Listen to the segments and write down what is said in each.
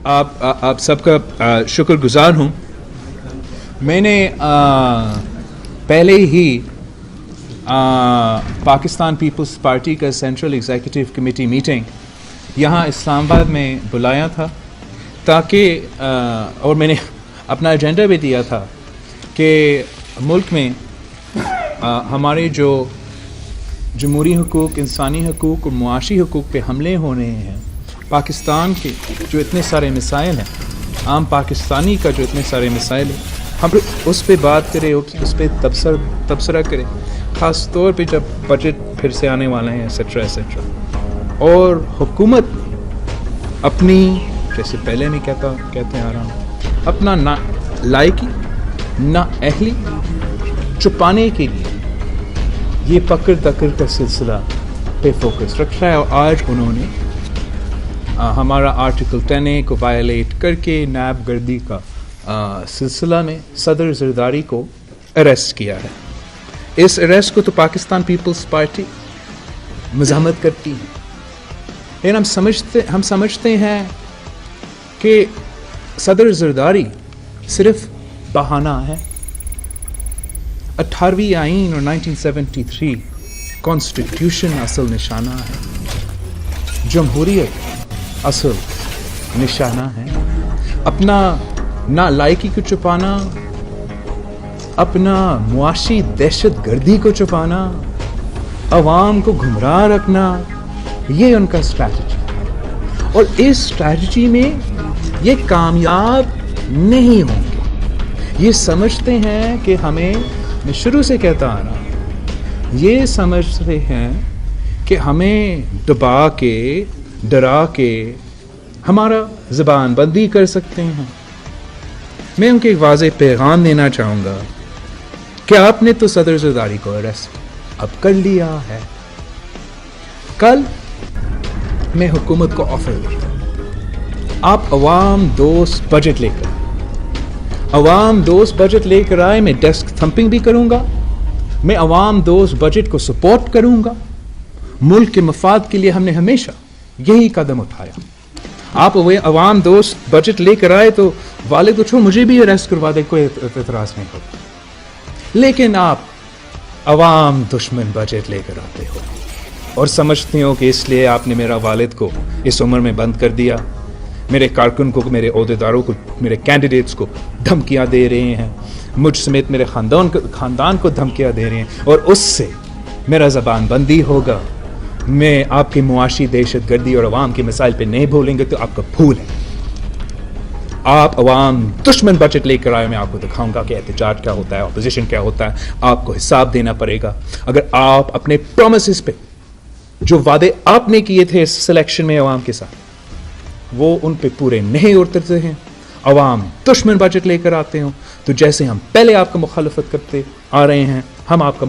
آپ سب کا شکر گزار ہوں. میں نے پہلے ہی پاکستان پیپلز پارٹی کا سینٹرل ایگزیکٹو کمیٹی میٹنگ یہاں اسلام آباد میں بلایا تھا تاکہ اور میں نے اپنا ایجنڈا بھی دیا تھا کہ ملک میں ہمارے جو جمہوری حقوق، انسانی حقوق اور معاشی حقوق پہ حملے ہو رہے ہیں، پاکستان کے جو اتنے سارے مسائل ہیں، عام پاکستانی کا جو اتنے سارے مسائل ہیں، ہم اس پہ بات کریں، اس پہ تبصرہ کریں، خاص طور پہ جب بجٹ پھر سے آنے والے ہیں ایسیٹرا ایسیٹرا. اور حکومت اپنی، جیسے پہلے میں کہتے آ رہا ہوں، اپنا نہ لائقی نہ اہلی چھپانے کے لیے یہ پکڑ دکڑ کا سلسلہ پہ فوکس رکھ رہا ہے. اور آج انہوں نے ہمارا آرٹیکل 10A کو وائلیٹ کر کے نیب گردی کا سلسلہ میں صدر زرداری کو اریسٹ کیا ہے. اس اریسٹ کو تو پاکستان پیپلز پارٹی مزاحمت کرتی ہے، لیکن ہم سمجھتے ہیں کہ صدر زرداری صرف بہانہ ہے. 18ویں آئین اور 1973 کانسٹیٹیوشن اصل نشانہ ہے، جمہوریت اصل نشانہ ہے. اپنا نالائقی کو چھپانا، اپنا معاشی دہشت گردی کو چھپانا، عوام کو گمراہ رکھنا، یہ ان کا اسٹریٹجی ہے. اور اس اسٹریٹجی میں یہ کامیاب نہیں ہوں گے. یہ سمجھتے ہیں کہ میں شروع سے کہتا آ رہا ہوں، یہ سمجھتے ہیں کہ ہمیں دبا کے، ڈرا کے ہمارا زبان بندی کر سکتے ہیں. میں ان کو ایک واضح پیغام دینا چاہوں گا کہ آپ نے تو صدر زرداری کو اریسٹ اب کر لیا ہے. کل میں حکومت کو آفر دیتا ہوں، آپ عوام دوست بجٹ لے کر آئے. میں ڈیسک تھمپنگ بھی کروں گا، میں عوام دوست بجٹ کو سپورٹ کروں گا. ملک کے مفاد کے لیے ہم نے ہمیشہ یہی قدم اٹھایا. آپ عوام دوست بجٹ لے کر آئے تو والد کو مجھے بھی اریسٹ کروا دے، کوئی اعتراض نہیں ہوتا. لیکن آپ عوام دشمن بجٹ لے کر آتے ہو اور سمجھتے ہو کہ اس لیے آپ نے میرا والد کو اس عمر میں بند کر دیا، میرے کارکن کو، میرے عہدیداروں کو، میرے کینڈیڈیٹس کو دھمکیاں دے رہے ہیں، مجھ سمیت میرے خاندان کو دھمکیاں دے رہے ہیں، اور اس سے میرا زبان بندی ہوگا. میں آپ کی معاشی دہشت گردی اور عوام کے مسائل پہ نہیں بولیں گے تو آپ کا پھول ہے. آپ عوام دشمن بجٹ لے کر آئے، میں آپ کو دکھاؤں گا کہ احتجاج کیا ہوتا ہے، اپوزیشن کیا ہوتا ہے. آپ کو حساب دینا پڑے گا. اگر آپ اپنے پرومسز پہ جو وعدے آپ نے کیے تھے اس سلیکشن میں عوام کے ساتھ، وہ ان پہ پورے نہیں اترتے ہیں، عوام دشمن بجٹ لے کر آتے ہوں، تو جیسے ہم پہلے آپ کا مخالفت کرتے آ رہے ہیں، ہم آپ کا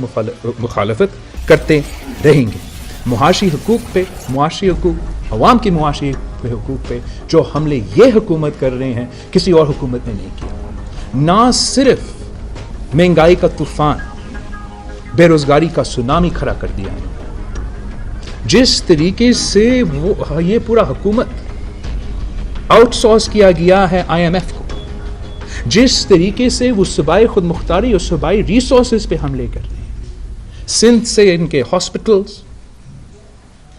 مخالفت کرتے رہیں گے. معاشی حقوق پہ، معاشی حقوق، عوام کی معاشی حقوق پہ جو حملے یہ حکومت کر رہے ہیں کسی اور حکومت نے نہیں کیا. نہ صرف مہنگائی کا طوفان، بے روزگاری کا سونامی کھڑا کر دیا ہے، جس طریقے سے یہ پورا حکومت آؤٹ سورس کیا گیا ہے IMF کو، جس طریقے سے وہ صوبائی خود مختاری اور صوبائی ریسورسز پہ حملے کر رہے ہیں. سندھ سے ان کے ہاسپٹلز،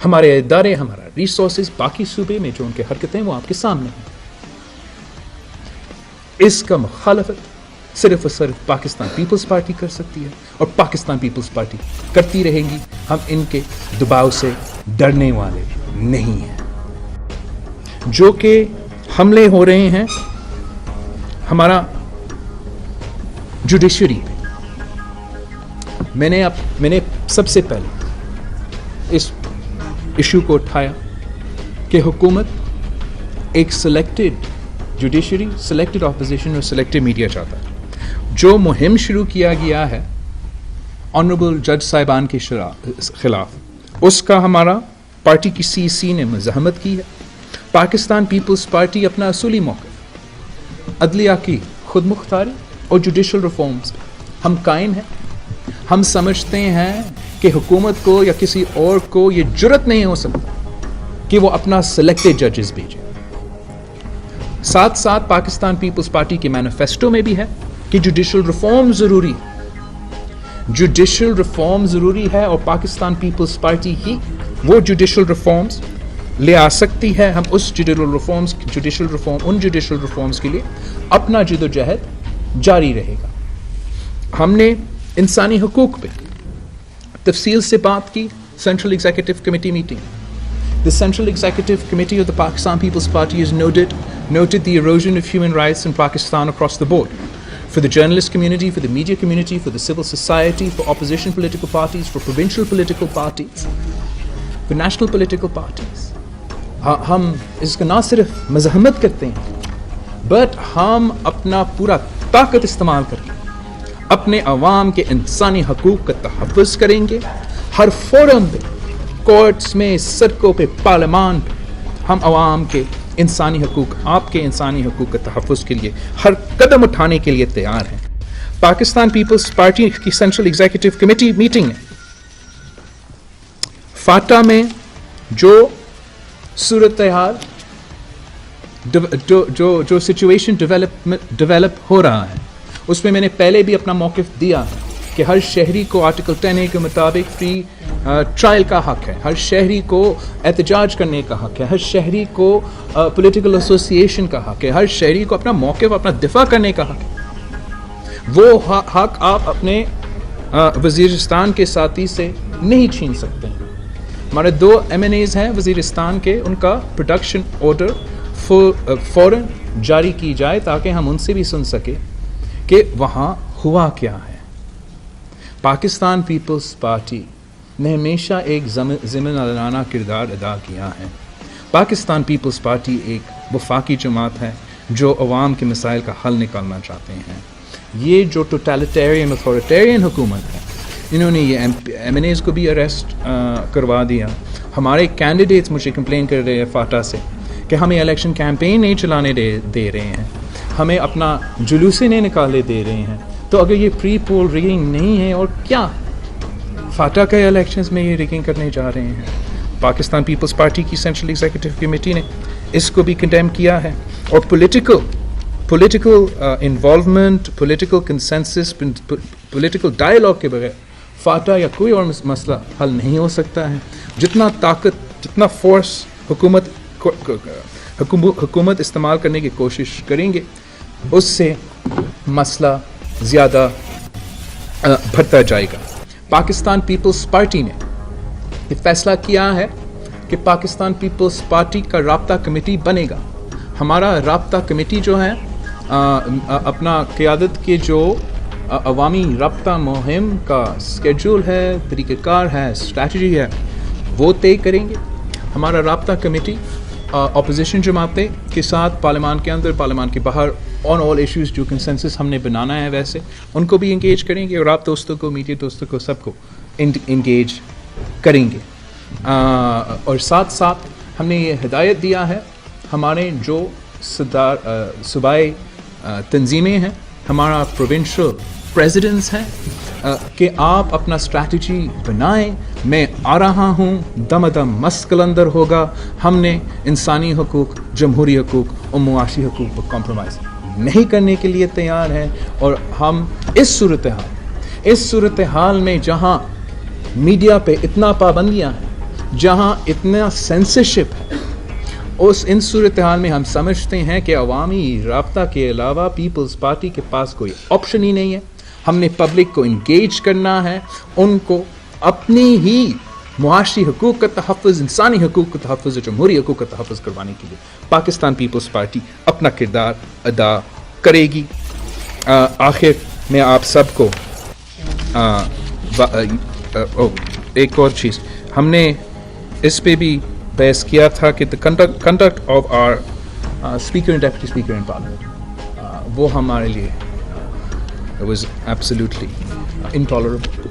ہمارے ادارے، ہمارا ریسورسز، باقی صوبے میں جو ان کے حرکتیں وہ آپ کے سامنے ہیں. اس کا مخالفت صرف اور صرف پاکستان پیپلز پارٹی کر سکتی ہے، اور پاکستان پیپلز پارٹی کرتی رہے گی. ہم ان کے دباؤ سے ڈرنے والے نہیں ہیں. جو کہ حملے ہو رہے ہیں ہمارا جوڈیشری پہ، میں نے سب سے پہلے اس ایشو کو اٹھایا کہ حکومت ایک سلیکٹڈ جوڈیشری، سلیکٹڈ اپوزیشن اور سلیکٹڈ میڈیا چاہتا ہے. جو مہم شروع کیا گیا ہے آنریبل جج صاحبان کے خلاف, اس کا ہمارا پارٹی کی سی سی نے مزاحمت کی ہے. پاکستان پیپلز پارٹی اپنا اصولی موقف عدلیہ کی خود مختاری اور جوڈیشل ریفارمز ہم قائم ہیں. ہم سمجھتے ہیں کہ حکومت کو یا کسی اور کو یہ جرت نہیں ہو سکتا کہ وہ اپنا سلیکٹڈ ججز بھیجے. ساتھ ساتھ پاکستان پیپلز پارٹی کے مینیفیسٹو میں بھی ہے کہ جوڈیشل ریفارم ضروری ہے. جوڈیشل ریفارم ضروری ہے اور پاکستان پیپلز پارٹی ہی وہ جوڈیشل ریفارمز لے آ سکتی ہے. ہم اس ان جوڈیشل ریفارمز کے لیے اپنا جد و جہد جاری رہے گا. ہم نے انسانی حقوق پہ تفصیل سے بات کی central executive committee meeting. The Central Executive Committee of the Pakistan People's Party has noted the erosion of human rights in Pakistan across the board. For the journalist community, for the media community, for the civil society, for opposition political parties, for provincial political parties, for national political parties. ہم اس کا نہ صرف مزاحمت کرتے ہیں but ہم اپنا پورا طاقت استعمال کر کے اپنے عوام کے انسانی حقوق کا تحفظ کریں گے. ہر فورم پہ, کورٹس میں, سڑکوں پہ, پارلیمان پہ ہم عوام کے انسانی حقوق, آپ کے انسانی حقوق کے تحفظ کے لیے ہر قدم اٹھانے کے لیے تیار ہیں. پاکستان پیپلز پارٹی کی سینٹرل ایگزیکٹو کمیٹی میٹنگ ہے فاٹا میں جو صورتحال جو سچویشن ڈیولپ ہو رہا ہے اس میں نے پہلے بھی اپنا موقف دیا ہے کہ ہر شہری کو آرٹیکل 10A کے مطابق فری ٹرائل کا حق ہے, ہر شہری کو احتجاج کرنے کا حق ہے, ہر شہری کو پولیٹیکل ایسوسیشن کا حق ہے, ہر شہری کو اپنا موقف, اپنا دفاع کرنے کا حق ہے. وہ حق آپ اپنے وزیرستان کے ساتھی سے نہیں چھین سکتے ہیں. ہمارے 2 MNAs ہیں وزیرستان کے, ان کا پروڈکشن آرڈر فوراً جاری کی جائے تاکہ ہم ان سے بھی سن سکیں کہ وہاں ہوا کیا ہے. پاکستان پیپلز پارٹی نے ہمیشہ ایک ضمن لانہ کردار ادا کیا ہے. پاکستان پیپلز پارٹی ایک وفاقی جماعت ہے جو عوام کے مسائل کا حل نکالنا چاہتے ہیں. یہ جو ٹوٹلیٹیرین اتھارٹیرین حکومت ہے, انہوں نے یہ MNAs کو بھی اریسٹ کروا دیا. ہمارے کینڈیڈیٹس مجھے کمپلین کر رہے ہیں فاٹا سے کہ ہمیں الیکشن کیمپین نہیں چلانے دے رہے ہیں, ہمیں اپنا جلوسے نہیں نکالے دے رہے ہیں. تو اگر یہ پری پول ریگنگ نہیں ہے اور کیا فاٹا کے الیکشنز میں یہ ریگنگ کرنے جا رہے ہیں. پاکستان پیپلز پارٹی کی سینٹرل ایگزیکٹو کمیٹی نے اس کو بھی کنڈیم کیا ہے. اور political involvement, political consensus, political dialogue کے بغیر فاٹا یا کوئی اور مسئلہ حل نہیں ہو سکتا ہے. جتنا طاقت, جتنا فورس حکومت استعمال کرنے کی کوشش کریں گے اس سے مسئلہ زیادہ بڑھتا جائے گا. پاکستان پیپلز پارٹی نے یہ فیصلہ کیا ہے کہ پاکستان پیپلز پارٹی کا رابطہ کمیٹی بنے گا. ہمارا رابطہ کمیٹی جو ہے اپنا قیادت کے جو عوامی رابطہ مہم کا اسکیڈول ہے, طریقہ کار ہے, اسٹریٹجی ہے, وہ طے کریں گے. ہمارا رابطہ کمیٹی اپوزیشن جماعتیں کے ساتھ پارلیمان کے اندر, پارلیمان کے باہر آن آل ایشوز جو کنسنسس ہم نے بنانا ہے ویسے ان کو بھی انگیج کریں گے, اور آپ دوستوں کو, میڈیا دوستوں کو, سب کو انگیج کریں گے. اور ساتھ ساتھ ہم نے یہ ہدایت دیا ہے ہمارے جو صوبائی تنظیمیں ہیں, ہمارا پروونشل پریزیڈنٹس ہیں کہ آپ اپنا اسٹریٹجی بنائیں. میں آ رہا ہوں, دم دم مست قلندر ہوگا. ہم نے انسانی حقوق, جمہوری حقوق اور معاشی حقوق کو کمپرومائز نہیں کرنے کے لیے تیار ہیں. اور ہم اس صورتحال میں جہاں میڈیا پہ اتنا پابندیاں ہیں, جہاں اتنا سینسرشپ ہے, ان صورتحال میں ہم سمجھتے ہیں کہ عوامی رابطہ کے علاوہ پیپلز پارٹی کے پاس کوئی آپشن ہی نہیں ہے. ہم نے پبلک کو انگیج کرنا ہے, ان کو اپنی ہی معاشی حقوق کا تحفظ, انسانی حقوق کا تحفظ اور جمہوری حقوق کا تحفظ کروانے کے لیے پاکستان پیپلز پارٹی اپنا کردار ادا کرے گی. آخر میں آپ سب کو ایک اور چیز, ہم نے اس پہ بھی بحث کیا تھا کہ conduct of our speaker and deputy speaker in parliament, وہ ہمارے لیے It was absolutely intolerable.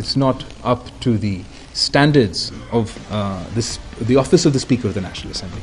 it's not up to the standards of the office of the Speaker of the National Assembly.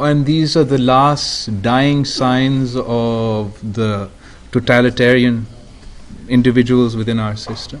and these are the last dying signs of the totalitarian individuals within our system,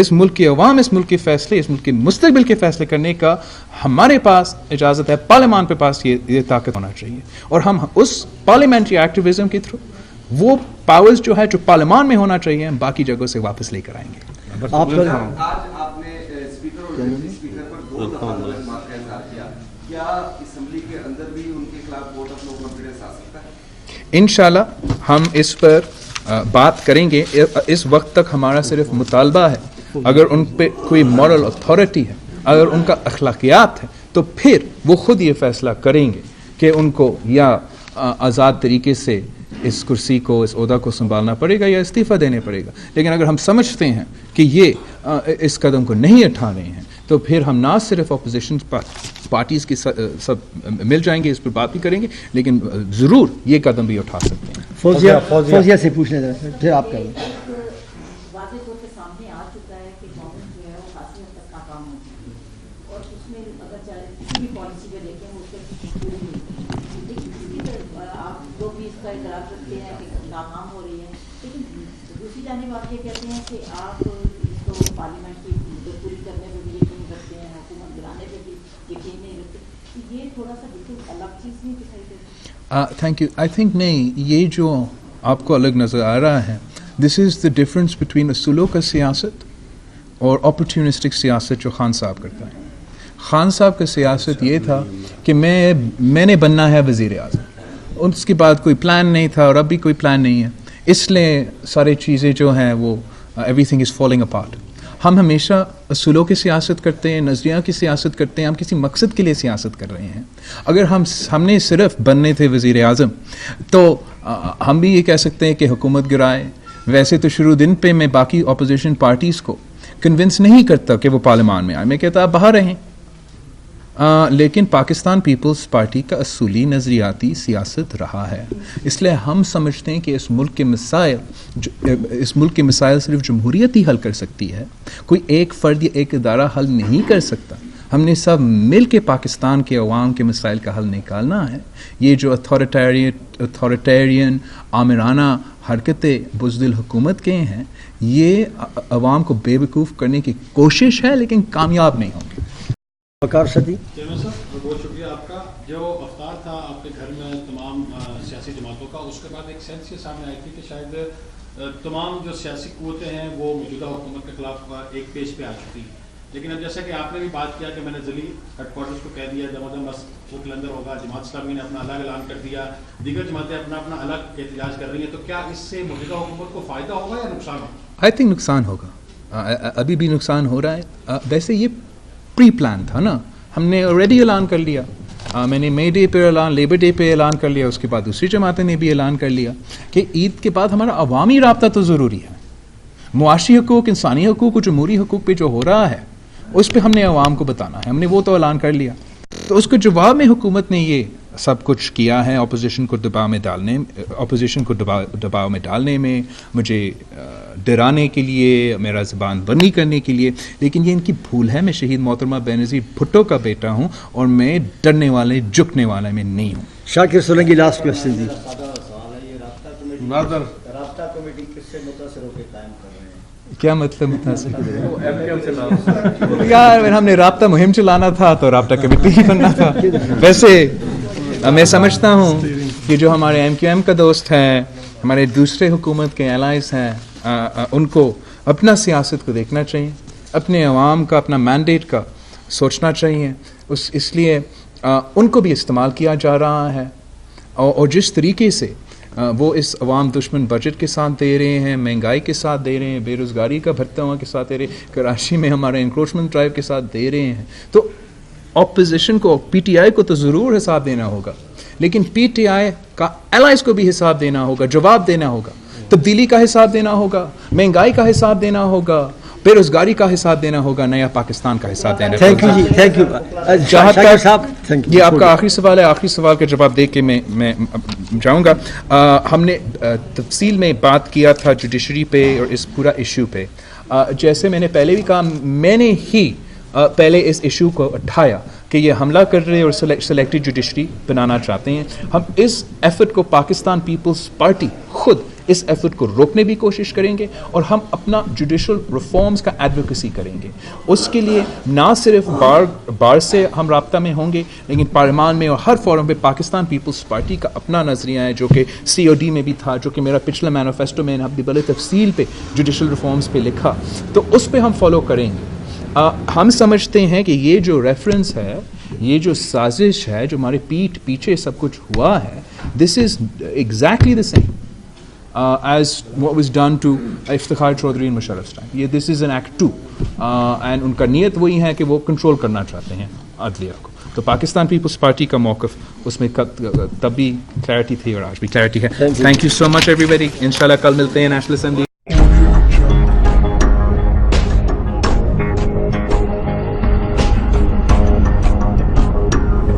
اس ملک کی عوام اس ملک کے فیصلے اس ملک کے مستقبل کے فیصلے کرنے کا ہمارے پاس اجازت ہے, پارلیمان کے پاس یہ طاقت ہونا چاہیے, اور ہم اس پارلیمنٹری ایکٹیویزم کے تھرو وہ پاورز جو ہے جو پارلیمان میں ہونا چاہیے ہم باقی جگہوں سے واپس لے کر آئیں گے. آج آپ نے اسپیکر اور اسپیکر پر 2 دفعہ بات کا اظہار کیا, کیا اسمبلی کے اندر بھی ان کے خلاف ووٹ آف نو کانفیڈنس آ سکتا ہے؟ انشاءاللہ ہم اس پر بات کریں گے. اس وقت تک ہمارا صرف مطالبہ ہے, اگر ان پہ کوئی مورل اتھارٹی ہے, اگر ان کا اخلاقیات ہے, تو پھر وہ خود یہ فیصلہ کریں گے کہ ان کو یا آزاد طریقے سے اس کرسی کو اس عہدہ کو سنبھالنا پڑے گا یا استعفیٰ دینے پڑے گا. لیکن اگر ہم سمجھتے ہیں کہ یہ اس قدم کو نہیں اٹھا رہے ہیں تو پھر ہم نہ صرف اپوزیشن پارٹیز کے سب مل جائیں گے, اس پر بات بھی کریں گے, لیکن ضرور یہ قدم بھی اٹھا سکتے ہیں. فوزیہ سے پوچھ لیں ذرا, پھر آپ کر لیں. واضح طور پہ سامنے آ چکا ہے کہ گورنمنٹ جو ہے وہ خاصی حد تک ناکام ہو چکی ہے, اور اس میں اگر چاہے کسی بھی پالیسی پہ دیکھیں وہ اس پہ پوری نہیں, لیکن کسی طرح آپ لوگ بھی اس کا اعتراف رکھتے ہیں کہ ناکام ہو رہی ہے, لیکن دوسری جانب آپ یہ کہتے ہیں کہ آپ اس کو پارلیمنٹ کی مدت پوری کرنے پہ بھی یقین رکھتے ہیں, حکومت گرانے پہ بھی یقین نہیں رکھتے. یہ تھوڑا سا بالکل الگ چیز نہیں دکھائی دیتی؟ Thank you. آئی تھنک نہیں, یہ جو آپ کو الگ نظر آ رہا ہے, this is the difference between اصولوں کا سیاست اور اپرچونسٹک سیاست جو خان صاحب کرتا ہے. خان صاحب کا سیاست یہ تھا کہ میں نے بننا ہے وزیر اعظم, اس کے بعد کوئی پلان نہیں تھا اور اب بھی کوئی پلان نہیں ہے, اس لیے ساری چیزیں جو ہیں وہ every thing is falling apart. ہم ہمیشہ اصولوں کی سیاست کرتے ہیں, نظریہ کی سیاست کرتے ہیں, ہم کسی مقصد کے لیے سیاست کر رہے ہیں. اگر ہم نے صرف بننے تھے وزیر اعظم تو ہم بھی یہ کہہ سکتے ہیں کہ حکومت گرائے. ویسے تو شروع دن پہ میں باقی اپوزیشن پارٹیز کو کنونس نہیں کرتا کہ وہ پارلیمان میں آئے, میں کہتا آپ باہر رہیں. لیکن پاکستان پیپلز پارٹی کا اصولی نظریاتی سیاست رہا ہے, اس لیے ہم سمجھتے ہیں کہ اس ملک کے مسائل صرف جمہوریت ہی حل کر سکتی ہے, کوئی ایک فرد یا ایک ادارہ حل نہیں کر سکتا. ہم نے سب مل کے پاکستان کے عوام کے مسائل کا حل نکالنا ہے. یہ جو اتھارٹیرین آمرانہ حرکتیں بزدل حکومت کے ہیں, یہ عوام کو بے وقوف کرنے کی کوشش ہے, لیکن کامیاب نہیں ہوں گے. وقار صدی. چیئرمین صاحب بہت شکریہ آپ کا. جو افطار تھا آپ کے گھر میں تمام سیاسی جماعتوں کا, اس کے بعد ایک سینس یہ سامنے آئی تھی کہ شاید تمام جو سیاسی قوتیں ہیں وہ موجودہ حکومت کے خلاف ایک پیج پہ آ چکی ہیں. لیکن اب جیسا کہ آپ نے بھی بات کیا کہ میں نے ضلعی ہیڈ کوارٹرز کو کہہ دیا جماعت بس وہ کلندر ہوگا, جماعت اسلامی نے اپنا الگ اعلان کر دیا, دیگر جماعتیں اپنا الگ احتجاج کر رہی ہیں, تو کیا اس سے موجودہ حکومت کو فائدہ ہوگا یا نقصان ہوگا؟ آئی تھنک نقصان ہوگا, ابھی بھی نقصان ہو رہا ہے. ویسے یہ پری پلان تھا نا, ہم نے آلریڈی اعلان کر لیا. میں نے مئی ڈے پہ اعلان, لیبر ڈے پہ اعلان کر لیا, اس کے بعد دوسری جماعتیں نے بھی اعلان کر لیا کہ عید کے بعد ہمارا عوامی رابطہ تو ضروری ہے. معاشی حقوق, انسانی حقوق اور جمہوری حقوق پہ جو ہو رہا ہے اس پہ ہم نے عوام کو بتانا ہے. ہم نے وہ تو اعلان کر لیا. تو اس کے جواب میں حکومت نے یہ سب کچھ کیا ہے, اپوزیشن کو دباؤ میں ڈالنے میں, مجھے ڈرانے کے لیے, میرا زبان بندی کرنے کے لیے. لیکن یہ ان کی بھول ہے. میں شہید محترمہ بینظیر بھٹو کا بیٹا ہوں اور میں ڈرنے والے جھکنے والے میں نہیں ہوں. شاکر سولنگی لاسٹ کوشچن جی. رابطہ کمیٹی کس سے متاثر ہو کے قائم کر رہے ہیں؟ کیا مطلب متاثر؟ یار ہم نے رابطہ مہم چلانا تھا تو رابطہ کمیٹی ہی بننا تھا. ویسے میں سمجھتا ہوں کہ جو ہمارے ایم کیو ایم کا دوست ہیں, ہمارے دوسرے حکومت کے الائز ہیں, ان کو اپنا سیاست کو دیکھنا چاہیے, اپنے عوام کا, اپنا مینڈیٹ کا سوچنا چاہیے. اس لیے ان کو بھی استعمال کیا جا رہا ہے, اور جس طریقے سے وہ اس عوام دشمن بجٹ کے ساتھ دے رہے ہیں, مہنگائی کے ساتھ دے رہے ہیں, بے روزگاری کا بھرتا ہوا کے ساتھ دے رہے ہیں, کراچی میں ہمارے انکروچمنٹ ڈرائیو کے ساتھ دے رہے ہیں, تو اپوزیشن کو, پی ٹی آئی کو تو ضرور حساب دینا ہوگا, لیکن پی ٹی آئی کا الائز کو بھی حساب دینا ہوگا, جواب دینا ہوگا, تبدیلی کا حساب دینا ہوگا, مہنگائی کا حساب دینا ہوگا, بے روزگاری کا حساب دینا ہوگا, نیا پاکستان کا حساب دینا ہوگا. تھینک یو جی, تھینک یو. جہاں صاحب یہ آپ کا آخری سوال ہے, آخری سوال کا جواب دے کے میں جاؤں گا. ہم نے تفصیل میں بات کیا تھا جوڈیشری پہ اور اس پورا ایشو پہ. جیسے میں نے پہلے بھی کہا, میں نے ہی پہلے اس ایشو کو اٹھایا کہ یہ حملہ کر رہے اور سلیکٹڈ جوڈیشری بنانا چاہتے ہیں. ہم اس ایفرٹ کو پاکستان پیپلز پارٹی خود اس ایفرٹ کو روکنے بھی کوشش کریں گے اور ہم اپنا جوڈیشل ریفارمز کا ایڈوکیسی کریں گے. اس کے لیے نہ صرف بار سے ہم رابطہ میں ہوں گے لیکن پارلیمان میں اور ہر فورم پہ پاکستان پیپلز پارٹی کا اپنا نظریہ ہے جو کہ COD میں بھی تھا, جو کہ میرا پچھلا مینیفیسٹو میں نے بڑے تفصیل پہ جوڈیشل ریفارمز پہ لکھا, تو اس پہ ہم فالو کریں گے. ہم سمجھتے ہیں کہ یہ جو ریفرنس ہے, یہ جو سازش ہے جو ہمارے پیچھے سب کچھ ہوا ہے, this is exactly the same as what was done to Iftikhar Chaudhry in Musharraf time. یہ this is an act 2 and ان کا نیت وہی ہے کہ وہ کنٹرول کرنا چاہتے ہیں عدلیہ کو. تو پاکستان پیپلز پارٹی کا موقف اس میں تب بھی کلیئرٹی تھی اور آج بھی کلیئرٹی ہے. تھینک یو سو مچ ایوری بڈی. انشاءاللہ کل ملتے ہیں نیشنل اسمبلی.